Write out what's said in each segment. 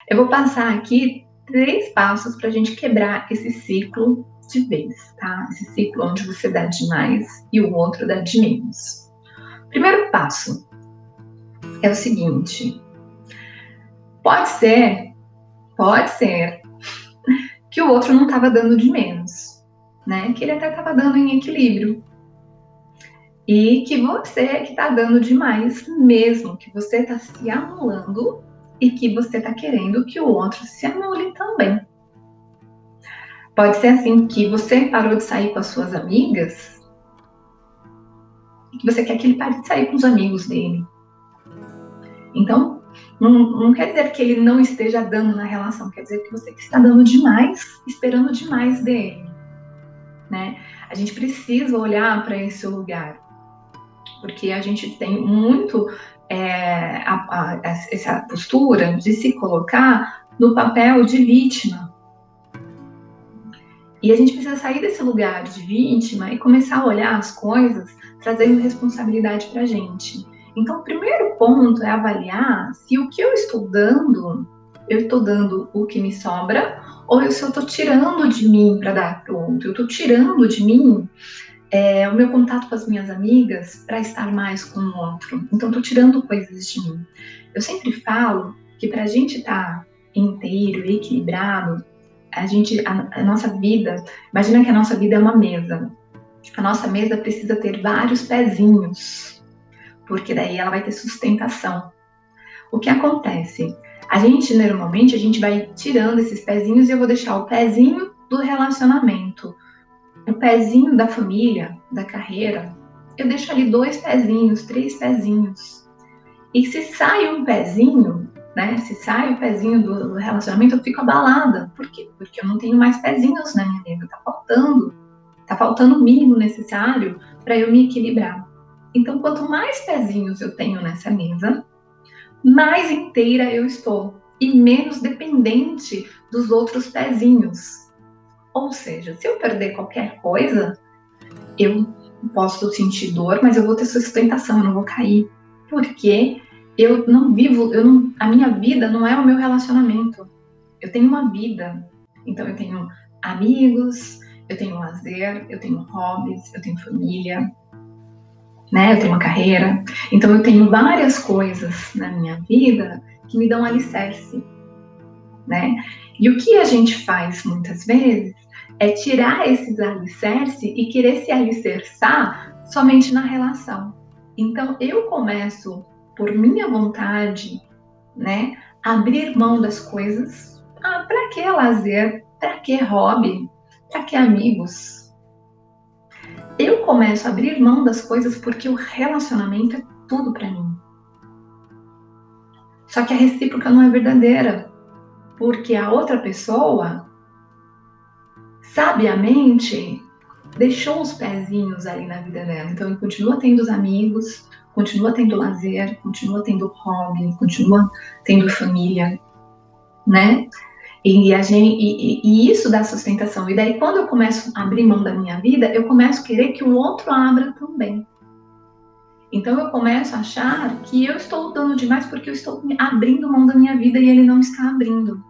Eu vou passar aqui 3 passos para a gente quebrar esse ciclo de vez, tá? Esse ciclo onde você dá demais e o outro dá de menos. Primeiro passo é o seguinte: pode ser que o outro não estava dando de menos, né? Que ele até estava dando em equilíbrio. E que você que está dando demais mesmo, que você está se anulando e que você está querendo que o outro se anule também. Pode ser assim que você parou de sair com as suas amigas e que você quer que ele pare de sair com os amigos dele. Então, não quer dizer que ele não esteja dando na relação, quer dizer que você que está dando demais, esperando demais dele, né? A gente precisa olhar para esse lugar, porque a gente tem muito essa postura de se colocar no papel de vítima. E a gente precisa sair desse lugar de vítima e começar a olhar as coisas trazendo responsabilidade para a gente. Então, o primeiro ponto é avaliar se o que eu estou dando o que me sobra, ou se eu estou tirando de mim para dar para o outro. Eu estou tirando de mim o meu contato com as minhas amigas para estar mais com o outro. Então, estou tirando coisas de mim. Eu sempre falo que para a gente estar inteiro e equilibrado, a nossa vida, imagina que a nossa vida é uma mesa. A nossa mesa precisa ter vários pezinhos, porque daí ela vai ter sustentação. O que acontece? Normalmente, a gente vai tirando esses pezinhos e eu vou deixar o pezinho do relacionamento, o pezinho da família, da carreira, eu deixo ali 2 pezinhos, 3 pezinhos. E se sai um pezinho, né? Se sai o pezinho do relacionamento, eu fico abalada. Por quê? Porque eu não tenho mais pezinhos na minha vida. Tá faltando o mínimo necessário para eu me equilibrar. Então, quanto mais pezinhos eu tenho nessa mesa, mais inteira eu estou e menos dependente dos outros pezinhos. Ou seja, se eu perder qualquer coisa, eu posso sentir dor, mas eu vou ter sustentação, eu não vou cair. Porque eu não vivo, a minha vida não é o meu relacionamento. Eu tenho uma vida. Então eu tenho amigos, eu tenho lazer, eu tenho hobbies, eu tenho família, né? Eu tenho uma carreira. Então eu tenho várias coisas na minha vida que me dão alicerce, né? E o que a gente faz muitas vezes é tirar esses alicerces e querer se alicerçar somente na relação. Então, eu começo, por minha vontade, né, abrir mão das coisas. Ah, para que lazer? Para que hobby? Para que amigos? Eu começo a abrir mão das coisas porque o relacionamento é tudo para mim. Só que a recíproca não é verdadeira, porque a outra pessoa sabiamente deixou os pezinhos ali na vida dela. Então, ele continua tendo os amigos, continua tendo lazer, continua tendo hobby, continua tendo família, né? E isso dá sustentação. E daí, quando eu começo a abrir mão da minha vida, eu começo a querer que o outro abra também. Então, eu começo a achar que eu estou dando demais porque eu estou abrindo mão da minha vida e ele não está abrindo.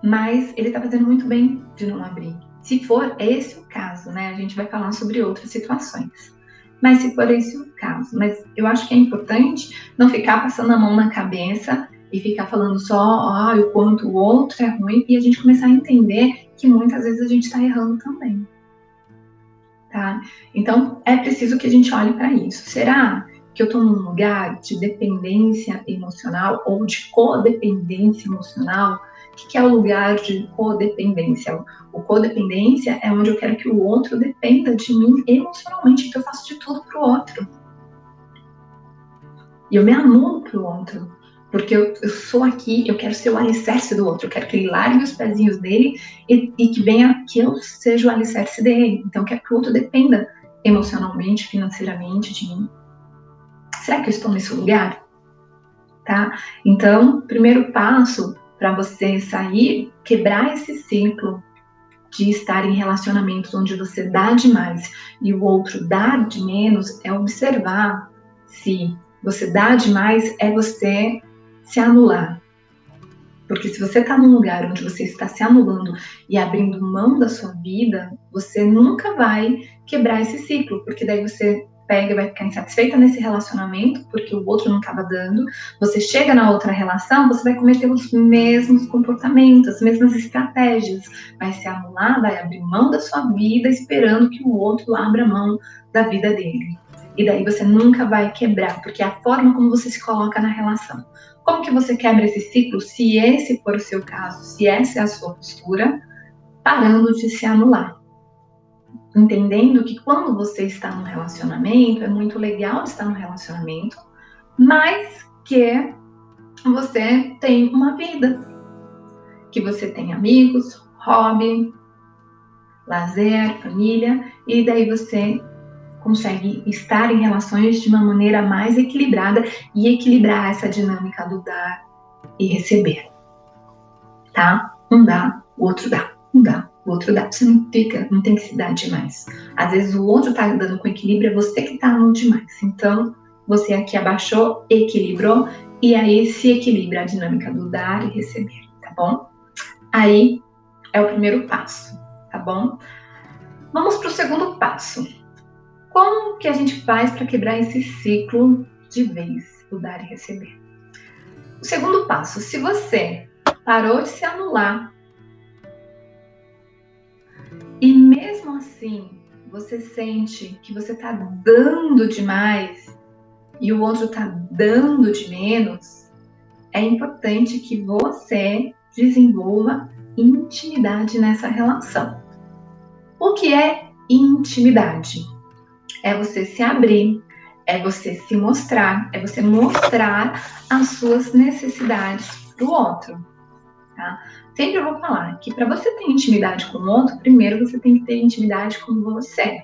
Mas ele está fazendo muito bem de não abrir. Se for esse o caso, né? A gente vai falar sobre outras situações. Mas se for esse o caso, mas eu acho que é importante não ficar passando a mão na cabeça e ficar falando só o quanto o outro é ruim e a gente começar a entender que muitas vezes a gente está errando também. Tá? Então, é preciso que a gente olhe para isso. Será que eu estou num lugar de dependência emocional ou de codependência emocional? O que é o lugar de codependência? O codependência é onde eu quero que o outro dependa de mim emocionalmente, que eu faço de tudo para o outro. E eu me anulo para o outro, porque eu sou aqui, eu quero ser o alicerce do outro, eu quero que ele largue os pezinhos dele e que venha, que eu seja o alicerce dele. Então, eu quero que o outro dependa emocionalmente, financeiramente de mim. Será que eu estou nesse lugar? Tá? Então, primeiro passo para você sair, quebrar esse ciclo de estar em relacionamentos onde você dá demais e o outro dá de menos, é observar se você dá demais, é você se anular. Porque se você está num lugar onde você está se anulando e abrindo mão da sua vida, você nunca vai quebrar esse ciclo, porque daí você pega e vai ficar insatisfeita nesse relacionamento, porque o outro não estava dando. Você chega na outra relação, você vai cometer os mesmos comportamentos, as mesmas estratégias. Vai se anular, vai abrir mão da sua vida, esperando que o outro abra mão da vida dele. E daí você nunca vai quebrar, porque é a forma como você se coloca na relação. Como que você quebra esse ciclo, se esse for o seu caso, se essa é a sua postura, parando de se anular. Entendendo que quando você está num relacionamento, é muito legal estar num relacionamento, mas que você tem uma vida, que você tem amigos, hobby, lazer, família, e daí você consegue estar em relações de uma maneira mais equilibrada e equilibrar essa dinâmica do dar e receber, tá? Um dá, o outro dá. Um dá, o outro dá. Você não tem que se dar demais. Às vezes o outro tá dando com equilíbrio, é você que tá no demais. Então, você aqui abaixou, equilibrou, e aí se equilibra a dinâmica do dar e receber, tá bom? Aí é o primeiro passo, tá bom? Vamos para o segundo passo. Como que a gente faz para quebrar esse ciclo de vez, do dar e receber? O segundo passo, se você parou de se anular e mesmo assim você sente que você está dando demais e o outro está dando de menos, é importante que você desenvolva intimidade nessa relação. O que é intimidade? É você se abrir, é você se mostrar, é você mostrar as suas necessidades para o outro, tá? Sempre eu vou falar que para você ter intimidade com o outro, primeiro você tem que ter intimidade com você.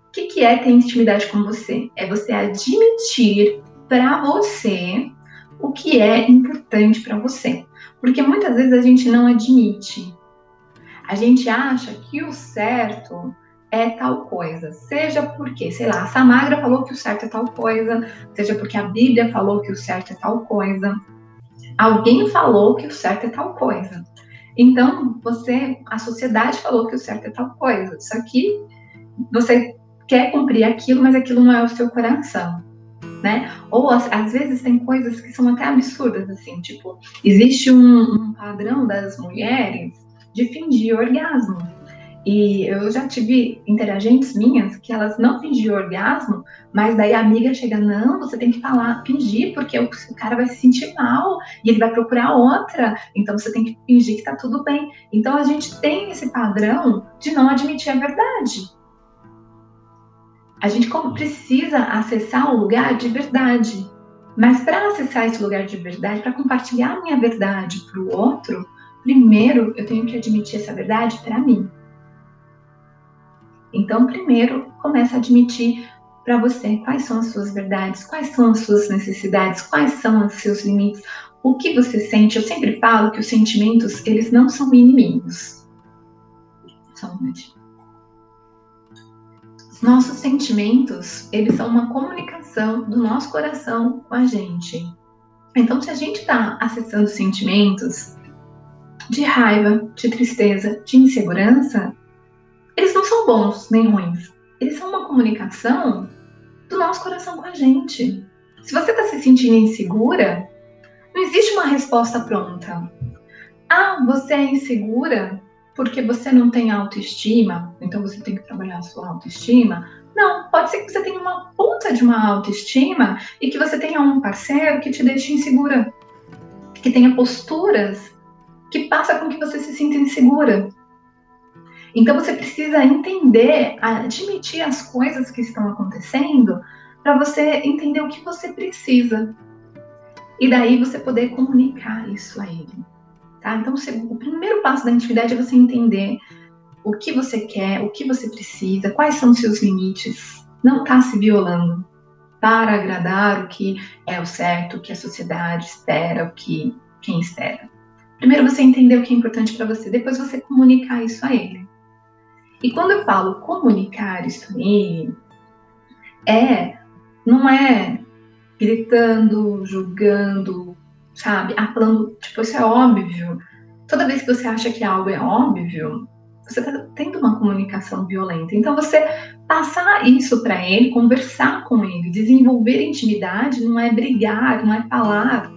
O que é ter intimidade com você? É você admitir para você o que é importante para você. Porque muitas vezes a gente não admite. A gente acha que o certo é tal coisa, seja porque, sei lá, a Samagra falou que o certo é tal coisa, seja porque a Bíblia falou que o certo é tal coisa, alguém falou que o certo é tal coisa. Então, a sociedade falou que o certo é tal coisa, só que você quer cumprir aquilo, mas aquilo não é o seu coração, né? Ou às vezes tem coisas que são até absurdas, assim, tipo, existe um padrão das mulheres de fingir orgasmo. E eu já tive interagentes minhas que elas não fingiam orgasmo, mas daí a amiga chega, não, você tem que falar, fingir, porque o cara vai se sentir mal e ele vai procurar outra, então você tem que fingir que tá tudo bem. Então a gente tem esse padrão de não admitir a verdade. A gente precisa acessar o lugar de verdade. Mas para acessar esse lugar de verdade, para compartilhar a minha verdade para o outro, primeiro eu tenho que admitir essa verdade para mim. Então, primeiro, começa a admitir para você quais são as suas verdades, quais são as suas necessidades, quais são os seus limites, o que você sente. Eu sempre falo que os sentimentos, eles não são inimigos. Só um momentinho. Os nossos sentimentos, eles são uma comunicação do nosso coração com a gente. Então, se a gente está acessando sentimentos de raiva, de tristeza, de insegurança, eles não são bons nem ruins. Eles são uma comunicação do nosso coração com a gente. Se você está se sentindo insegura, não existe uma resposta pronta. Ah, você é insegura porque você não tem autoestima, então você tem que trabalhar a sua autoestima. Não, pode ser que você tenha uma puta de uma autoestima e que você tenha um parceiro que te deixe insegura, que tenha posturas que façam com que você se sinta insegura. Então você precisa entender, admitir as coisas que estão acontecendo para você entender o que você precisa. E daí você poder comunicar isso a ele. Tá? Então o primeiro passo da intimidade é você entender o que você quer, o que você precisa, quais são os seus limites. Não tá se violando para agradar o que é o certo, o que a sociedade espera, o que quem espera. Primeiro você entender o que é importante para você, depois você comunicar isso a ele. E quando eu falo comunicar isso a ele, não é gritando, julgando, sabe? Falando, tipo, isso é óbvio. Toda vez que você acha que algo é óbvio, você está tendo uma comunicação violenta. Então, você passar isso para ele, conversar com ele, desenvolver intimidade, não é brigar, não é falar,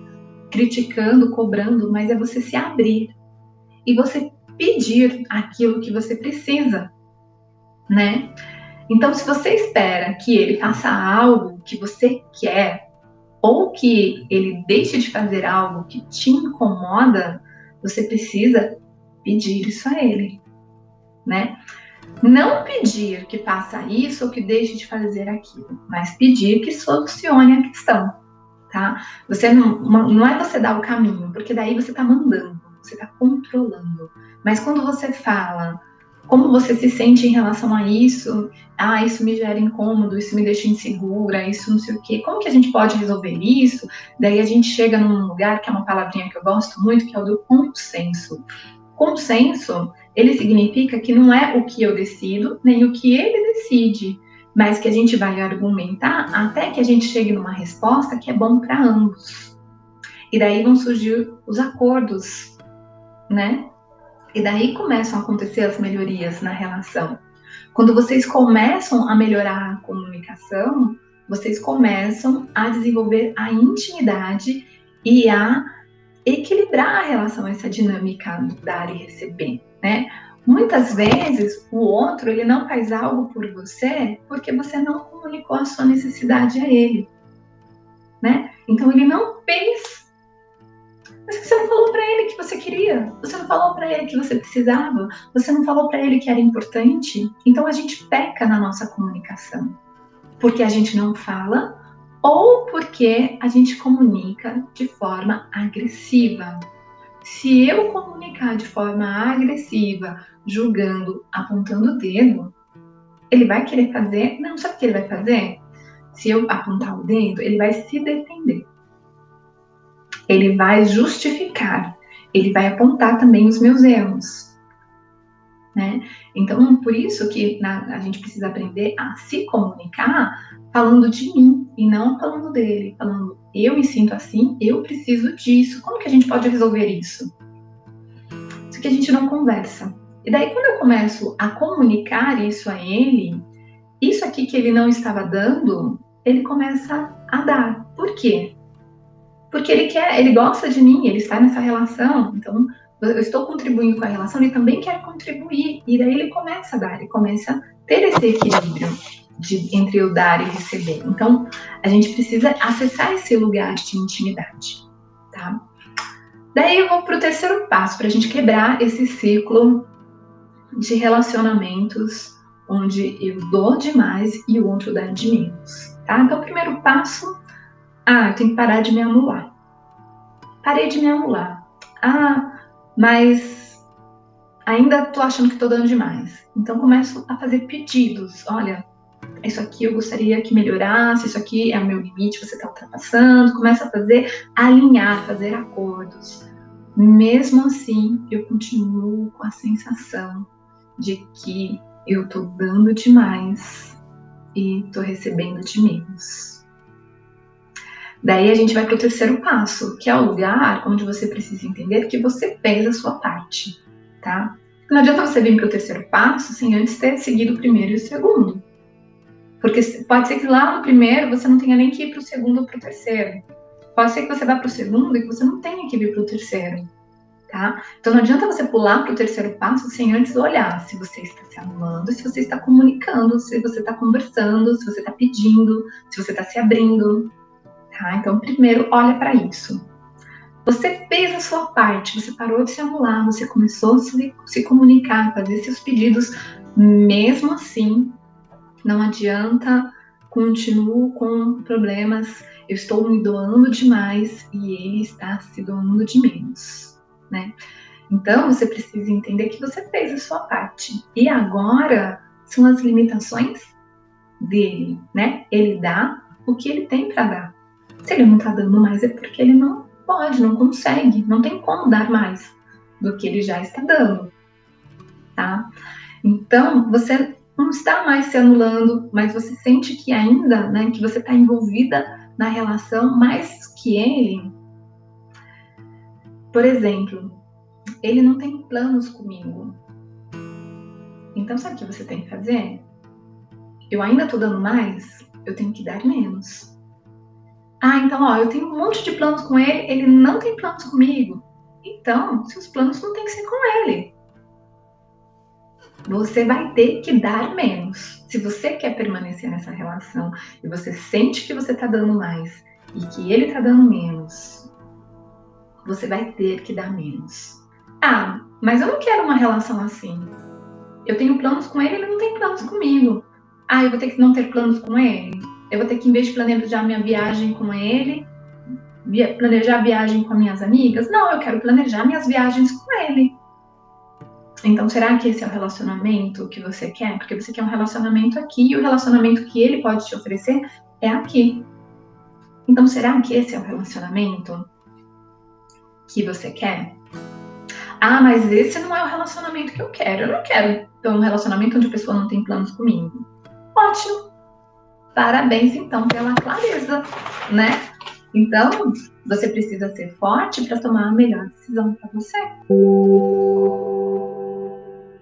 criticando, cobrando, mas é você se abrir e você pedir aquilo que você precisa, né? Então, se você espera que ele faça algo que você quer, ou que ele deixe de fazer algo que te incomoda, você precisa pedir isso a ele, né? Não pedir que faça isso ou que deixe de fazer aquilo, mas pedir que solucione a questão, tá? Você não é você dar o caminho, porque daí você está mandando, você está controlando. Mas quando você fala como você se sente em relação a isso, isso me gera incômodo, isso me deixa insegura, isso não sei o quê, como que a gente pode resolver isso? Daí a gente chega num lugar que é uma palavrinha que eu gosto muito, que é o do consenso. Consenso, ele significa que não é o que eu decido, nem o que ele decide, mas que a gente vai argumentar até que a gente chegue numa resposta que é bom para ambos. E daí vão surgir os acordos, né? E daí começam a acontecer as melhorias na relação. Quando vocês começam a melhorar a comunicação, vocês começam a desenvolver a intimidade e a equilibrar a relação, essa dinâmica do dar e receber, né? Muitas vezes o outro ele não faz algo por você porque você não comunicou a sua necessidade a ele, né? Então ele não fez, mas você não falou para ele que você queria, você não falou para ele que você precisava, você não falou para ele que era importante. Então a gente peca na nossa comunicação porque a gente não fala ou porque a gente comunica de forma agressiva. Se eu comunicar de forma agressiva, julgando, apontando o dedo, ele vai querer fazer. Não, sabe o que ele vai fazer? Se eu apontar o dedo, ele vai se defender. Ele vai justificar. Ele vai apontar também os meus erros, né? Então, por isso que a gente precisa aprender a se comunicar falando de mim e não falando dele. Falando, eu me sinto assim, eu preciso disso. Como que a gente pode resolver isso? Que a gente não conversa. E daí, quando eu começo a comunicar isso a ele, isso aqui que ele não estava dando, ele começa a dar. Por quê? Porque ele quer, ele gosta de mim, ele está nessa relação, então eu estou contribuindo com a relação, ele também quer contribuir. E daí ele começa a dar, ele começa a ter esse equilíbrio entre o dar e receber. Então, a gente precisa acessar esse lugar de intimidade, tá? Daí eu vou para o terceiro passo, para a gente quebrar esse ciclo de relacionamentos onde eu dou demais e o outro dá de menos, tá? Então, o primeiro passo, eu tenho que parar de me anular. Parei de me anular. Mas ainda tô achando que tô dando demais. Então, começo a fazer pedidos. Olha, isso aqui eu gostaria que melhorasse, isso aqui é o meu limite, você tá ultrapassando. Começa a fazer, alinhar, fazer acordos. Mesmo assim, eu continuo com a sensação de que eu tô dando demais e tô recebendo de menos. Daí a gente vai para o terceiro passo, que é o lugar onde você precisa entender que você fez a sua parte, tá? Não adianta você vir para o terceiro passo sem antes ter seguido o primeiro e o segundo. Porque pode ser que lá no primeiro você não tenha nem que ir para o segundo ou para o terceiro. Pode ser que você vá para o segundo e que você não tenha que vir para o terceiro. Tá? Então não adianta você pular para o terceiro passo sem antes olhar se você está se anulando, se você está comunicando, se você está conversando, se você está pedindo, se você está se abrindo. Tá? Então primeiro olha para isso. Você fez a sua parte, você parou de se anular, você começou a se comunicar, fazer seus pedidos. Mesmo assim, não adianta, continuo com problemas, eu estou me doando demais e ele está se doando de menos. Né? Então, você precisa entender que você fez a sua parte. E agora são as limitações dele, né? Ele dá o que ele tem para dar. Se ele não está dando mais, é porque ele não pode, não consegue, não tem como dar mais do que ele já está dando, tá? Então, você não está mais se anulando, mas você sente que ainda, né, que você está envolvida na relação mais que ele. Por exemplo, ele não tem planos comigo. Então, sabe o que você tem que fazer? Eu ainda tô dando mais, eu tenho que dar menos. Então, ó, eu tenho um monte de planos com ele, ele não tem planos comigo. Então, seus planos não tem que ser com ele. Você vai ter que dar menos. Se você quer permanecer nessa relação e você sente que você tá dando mais e que ele tá dando menos, você vai ter que dar menos. Mas eu não quero uma relação assim. Eu tenho planos com ele, ele não tem planos comigo. Eu vou ter que não ter planos com ele? Eu vou ter que, em vez de planejar minha viagem com ele, planejar a viagem com minhas amigas? Não, eu quero planejar minhas viagens com ele. Então, será que esse é o relacionamento que você quer? Porque você quer um relacionamento aqui e o relacionamento que ele pode te oferecer é aqui. Então, será que esse é o relacionamento que você quer? Mas esse não é o relacionamento que eu quero. Eu não quero ter um relacionamento onde a pessoa não tem planos comigo. Ótimo! Parabéns, então, pela clareza, né? Então, você precisa ser forte para tomar a melhor decisão para você.